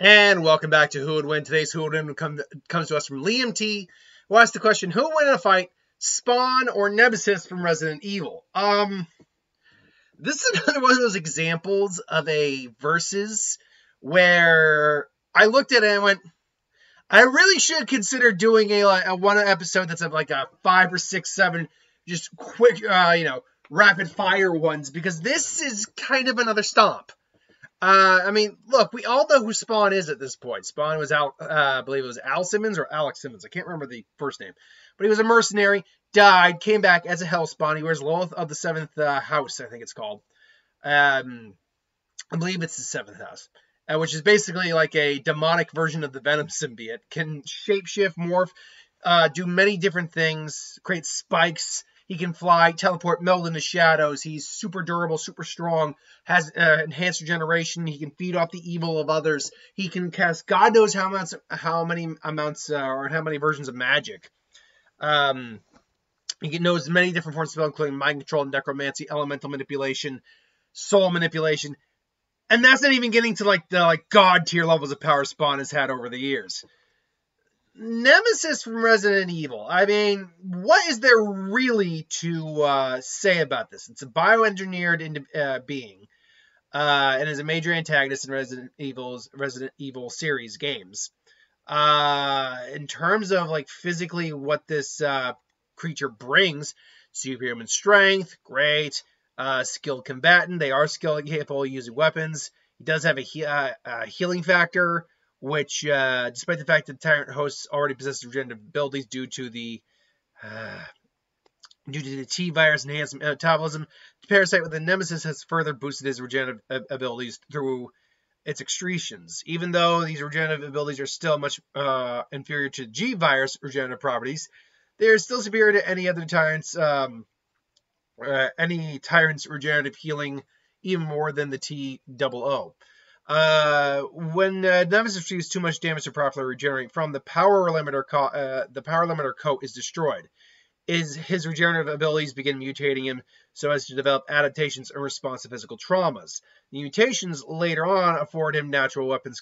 And welcome back to Who Would Win. Today's Who Would Win comes to us from Liam T, who asked the question, who would win in a fight, Spawn or Nemesis from Resident Evil? This is another one of those examples of a versus where I looked at it and went, I really should consider doing a one episode that's like a 5 or 6, 7, just quick, rapid fire ones, because this is kind of another stomp. I mean, look, we all know who Spawn is at this point. Spawn was I believe it was Al Simmons or Alex Simmons. I can't remember the first name. But he was a mercenary, died, came back as a Hellspawn. He wears Lilith of the Seventh House, I think it's called. I believe it's the Seventh House. Which is basically like a demonic version of the Venom symbiote. Can shapeshift, morph, do many different things, create spikes. He can fly, teleport, meld into shadows. He's super durable, super strong, has enhanced regeneration. He can feed off the evil of others. He can cast God knows how many versions of magic. He knows many different forms of spell, including mind control, necromancy, elemental manipulation, soul manipulation. And that's not even getting to the god tier levels of power Spawn has had over the years. Nemesis from Resident Evil. I mean, what is there really to say about this? It's a bioengineered being, and is a major antagonist in Resident Evil series games. In terms of physically what this creature brings, superhuman strength, great. Skilled combatant. They are skilled, capable of using weapons. He does have a healing factor, which, despite the fact that Tyrant hosts already possess regenerative abilities due to the T-virus enhanced metabolism, the parasite with the Nemesis has further boosted his regenerative abilities through its excretions. Even though these regenerative abilities are still much inferior to G-virus regenerative properties, they are still superior to any other Tyrant's regenerative healing, even more than the T-00. When Nemesis receives too much damage to properly regenerate from, the power limiter coat is destroyed. His regenerative abilities begin mutating him so as to develop adaptations in response to physical traumas. The mutations later on afford him natural weapons.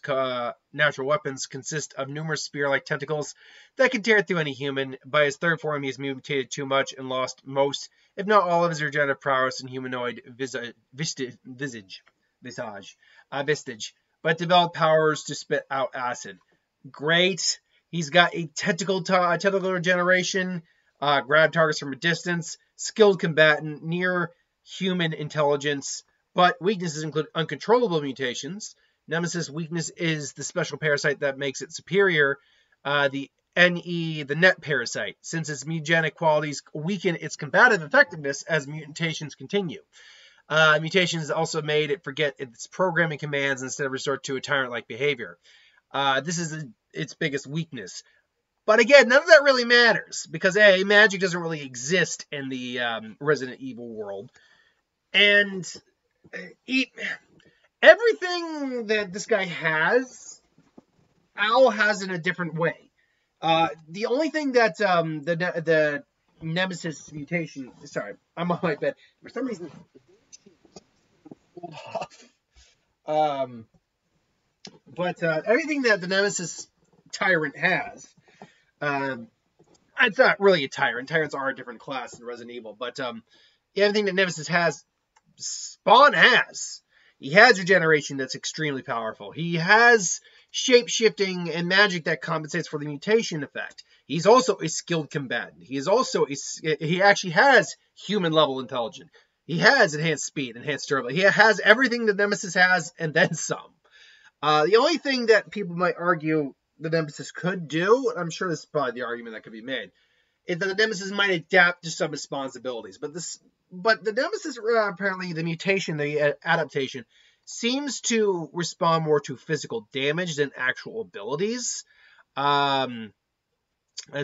Natural weapons consist of numerous spear-like tentacles that can tear through any human. By his third form, he has mutated too much and lost most, if not all, of his regenerative prowess and humanoid visage, but developed powers to spit out acid. Great. He's got a tentacle regeneration, grab targets from a distance, skilled combatant, near human intelligence, but weaknesses include uncontrollable mutations. Nemesis' weakness is the special parasite that makes it superior, the net parasite, since its mutagenic qualities weaken its combative effectiveness as mutations continue. Mutations also made it forget its programming commands instead of resort to a tyrant-like behavior. This is its biggest weakness. But again, none of that really matters, because A, magic doesn't really exist in the Resident Evil world. And everything that this guy has, Al has in a different way. The only thing that the Nemesis mutation... Sorry, I'm on my bed. For some reason... off. But everything that the Nemesis tyrant has, it's not really a tyrant. Tyrants are a different class in Resident Evil, but everything that Nemesis has, Spawn has. He has regeneration that's extremely powerful. He has shape-shifting and magic that compensates for the mutation effect. He's also a skilled combatant. He actually has human-level intelligence. He has enhanced speed, enhanced durability. He has everything that Nemesis has, and then some. The only thing that people might argue the Nemesis could do, and I'm sure this is probably the argument that could be made, is that the Nemesis might adapt to some of Spawn's abilities. But the Nemesis, apparently, the mutation, the adaptation, seems to respond more to physical damage than actual abilities. Let's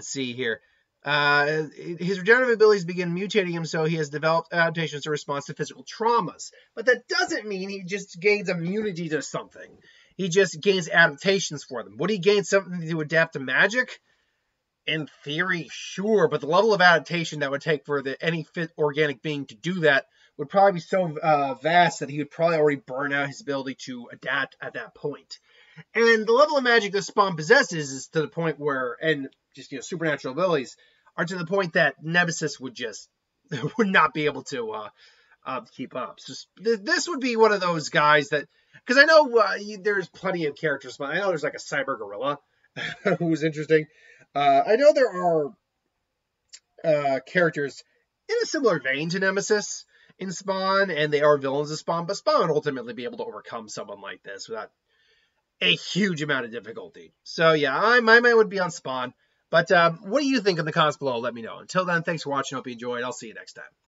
see here. His regenerative abilities begin mutating him, so he has developed adaptations in response to physical traumas. But that doesn't mean he just gains immunity to something. He just gains adaptations for them. Would he gain something to adapt to magic? In theory, sure, but the level of adaptation that would take for any fit organic being to do that would probably be so vast that he would probably already burn out his ability to adapt at that point. And the level of magic that Spawn possesses is to the point where, and just, supernatural abilities are to the point that Nemesis would not be able to keep up. So this would be one of those guys that, because I know there's plenty of characters, but I know there's like a cyber gorilla who's interesting. I know there are characters in a similar vein to Nemesis in Spawn, and they are villains of Spawn, but Spawn would ultimately be able to overcome someone like this without a huge amount of difficulty. So yeah, my mind would be on Spawn. But what do you think in the comments below? Let me know. Until then, thanks for watching. Hope you enjoyed. I'll see you next time.